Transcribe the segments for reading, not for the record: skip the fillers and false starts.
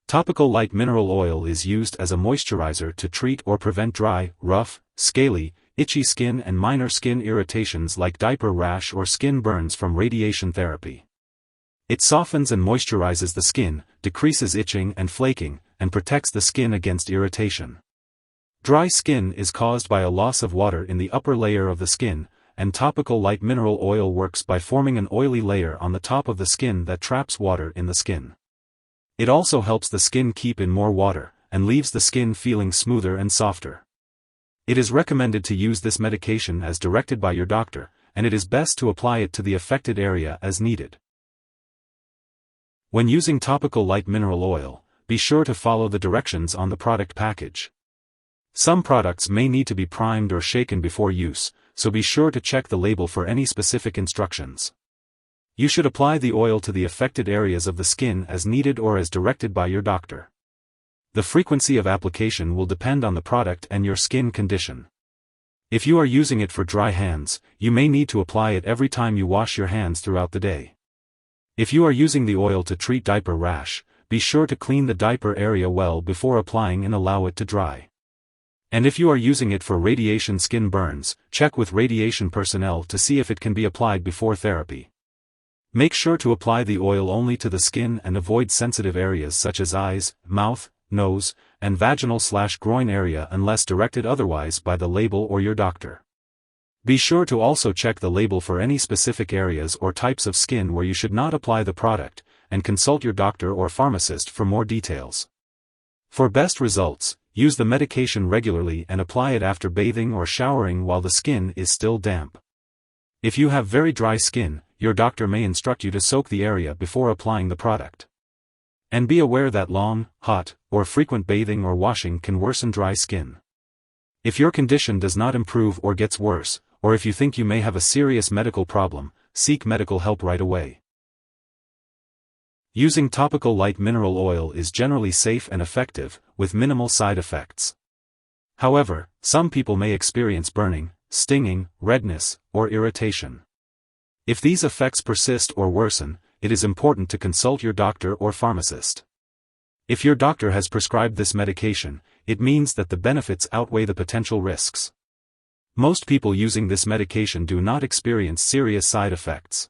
Topical light mineral oil is used as a moisturizer to treat or prevent dry, rough, scaly, itchy skin and minor skin irritations like diaper rash or skin burns from radiation therapy. It softens and moisturizes the skin, decreases itching and flaking, and protects the skin against irritation. Dry skin is caused by a loss of water in the upper layer of the skin, and topical light mineral oil works by forming an oily layer on the top of the skin that traps water in the skin. It also helps the skin keep in more water, and leaves the skin feeling smoother and softer. It is recommended to use this medication as directed by your doctor, and it is best to apply it to the affected area as needed. When using topical light mineral oil, be sure to follow the directions on the product package. Some products may need to be primed or shaken before use, so be sure to check the label for any specific instructions. You should apply the oil to the affected areas of the skin as needed or as directed by your doctor. The frequency of application will depend on the product and your skin condition. If you are using it for dry hands, you may need to apply it every time you wash your hands throughout the day. If you are using the oil to treat diaper rash, be sure to clean the diaper area well before applying and allow it to dry. And if you are using it for radiation skin burns, check with radiation personnel to see if it can be applied before therapy. Make sure to apply the oil only to the skin and avoid sensitive areas such as eyes, mouth, nose, and vaginal/groin area unless directed otherwise by the label or your doctor. Be sure to also check the label for any specific areas or types of skin where you should not apply the product, and consult your doctor or pharmacist for more details. For best results, use the medication regularly and apply it after bathing or showering while the skin is still damp. If you have very dry skin, your doctor may instruct you to soak the area before applying the product. And be aware that long, hot, or frequent bathing or washing can worsen dry skin. If your condition does not improve or gets worse, or if you think you may have a serious medical problem, seek medical help right away. Using topical light mineral oil is generally safe and effective, with minimal side effects. However, some people may experience burning, stinging, redness, or irritation. If these effects persist or worsen, it is important to consult your doctor or pharmacist. If your doctor has prescribed this medication, it means that the benefits outweigh the potential risks. Most people using this medication do not experience serious side effects.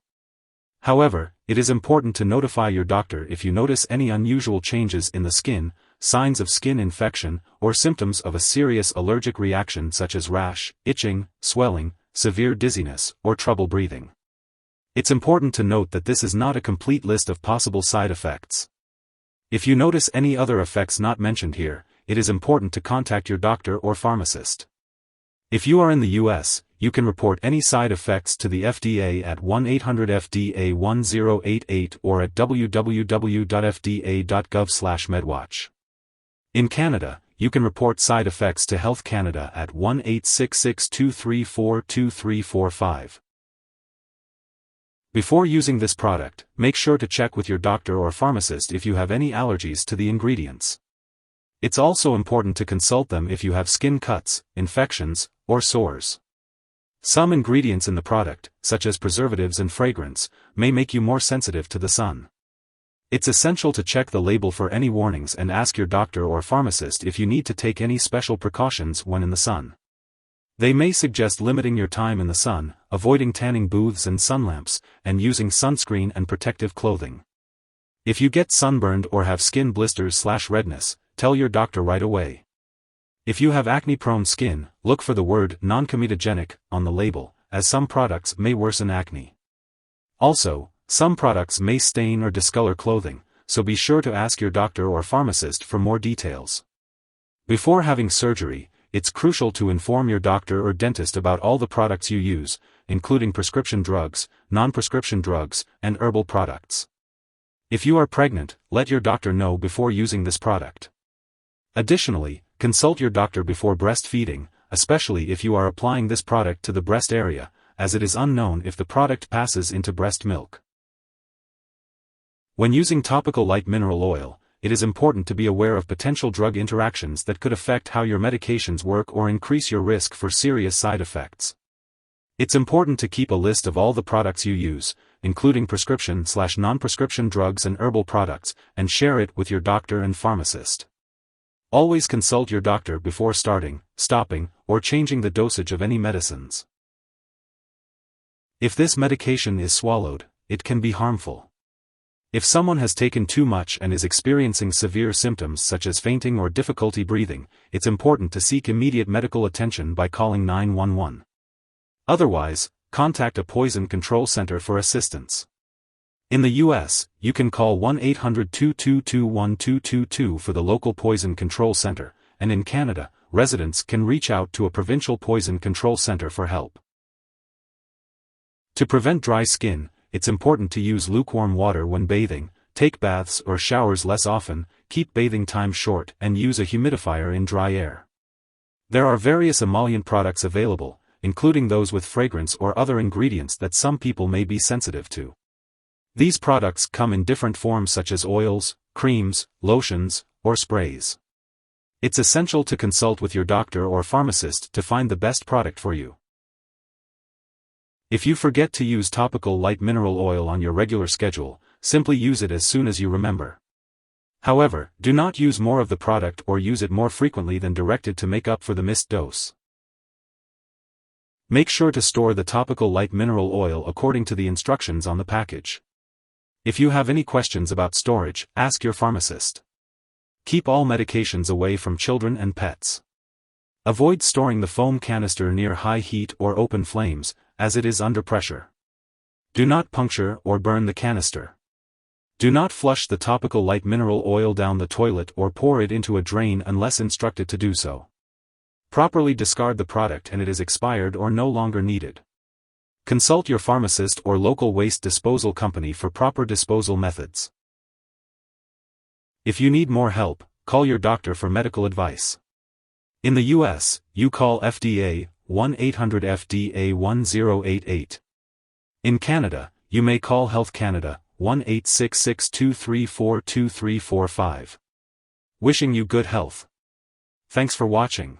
However, it is important to notify your doctor if you notice any unusual changes in the skin, signs of skin infection, or symptoms of a serious allergic reaction such as rash, itching, swelling, severe dizziness, or trouble breathing. It's important to note that this is not a complete list of possible side effects. If you notice any other effects not mentioned here, it is important to contact your doctor or pharmacist. If you are in the US, you can report any side effects to the FDA at 1-800-FDA-1088 or at www.fda.gov/medwatch. In Canada, you can report side effects to Health Canada at 1-866-234-2345. Before using this product, make sure to check with your doctor or pharmacist if you have any allergies to the ingredients. It's also important to consult them if you have skin cuts, infections, or sores. Some ingredients in the product, such as preservatives and fragrance, may make you more sensitive to the sun. It's essential to check the label for any warnings and ask your doctor or pharmacist if you need to take any special precautions when in the sun. They may suggest limiting your time in the sun, avoiding tanning booths and sun lamps, and using sunscreen and protective clothing. If you get sunburned or have skin blisters/redness, tell your doctor right away. If you have acne-prone skin, look for the word non-comedogenic on the label, as some products may worsen acne. Also, some products may stain or discolor clothing, so be sure to ask your doctor or pharmacist for more details. Before having surgery, it's crucial to inform your doctor or dentist about all the products you use, including prescription drugs, non-prescription drugs, and herbal products. If you are pregnant, let your doctor know before using this product. Additionally, consult your doctor before breastfeeding, especially if you are applying this product to the breast area, as it is unknown if the product passes into breast milk. When using topical light mineral oil, it is important to be aware of potential drug interactions that could affect how your medications work or increase your risk for serious side effects. It's important to keep a list of all the products you use, including prescription/non-prescription drugs and herbal products, and share it with your doctor and pharmacist. Always consult your doctor before starting, stopping, or changing the dosage of any medicines. If this medication is swallowed, it can be harmful. If someone has taken too much and is experiencing severe symptoms such as fainting or difficulty breathing, it's important to seek immediate medical attention by calling 911. Otherwise, contact a poison control center for assistance. In the U.S., you can call 1-800-222-1222 for the local poison control center, and in Canada, residents can reach out to a provincial poison control center for help. To prevent dry skin, it's important to use lukewarm water when bathing, take baths or showers less often, keep bathing time short, and use a humidifier in dry air. There are various emollient products available, including those with fragrance or other ingredients that some people may be sensitive to. These products come in different forms such as oils, creams, lotions, or sprays. It's essential to consult with your doctor or pharmacist to find the best product for you. If you forget to use topical light mineral oil on your regular schedule, simply use it as soon as you remember. However, do not use more of the product or use it more frequently than directed to make up for the missed dose. Make sure to store the topical light mineral oil according to the instructions on the package. If you have any questions about storage, ask your pharmacist. Keep all medications away from children and pets. Avoid storing the foam canister near high heat or open flames, as it is under pressure. Do not puncture or burn the canister. Do not flush the topical light mineral oil down the toilet or pour it into a drain unless instructed to do so. Properly discard the product and it is expired or no longer needed. Consult your pharmacist or local waste disposal company for proper disposal methods. If you need more help, call your doctor for medical advice. In the U.S., you call FDA, 1-800-FDA-1088. In Canada, you may call Health Canada, 1-866-234-2345. Wishing you good health. Thanks for watching.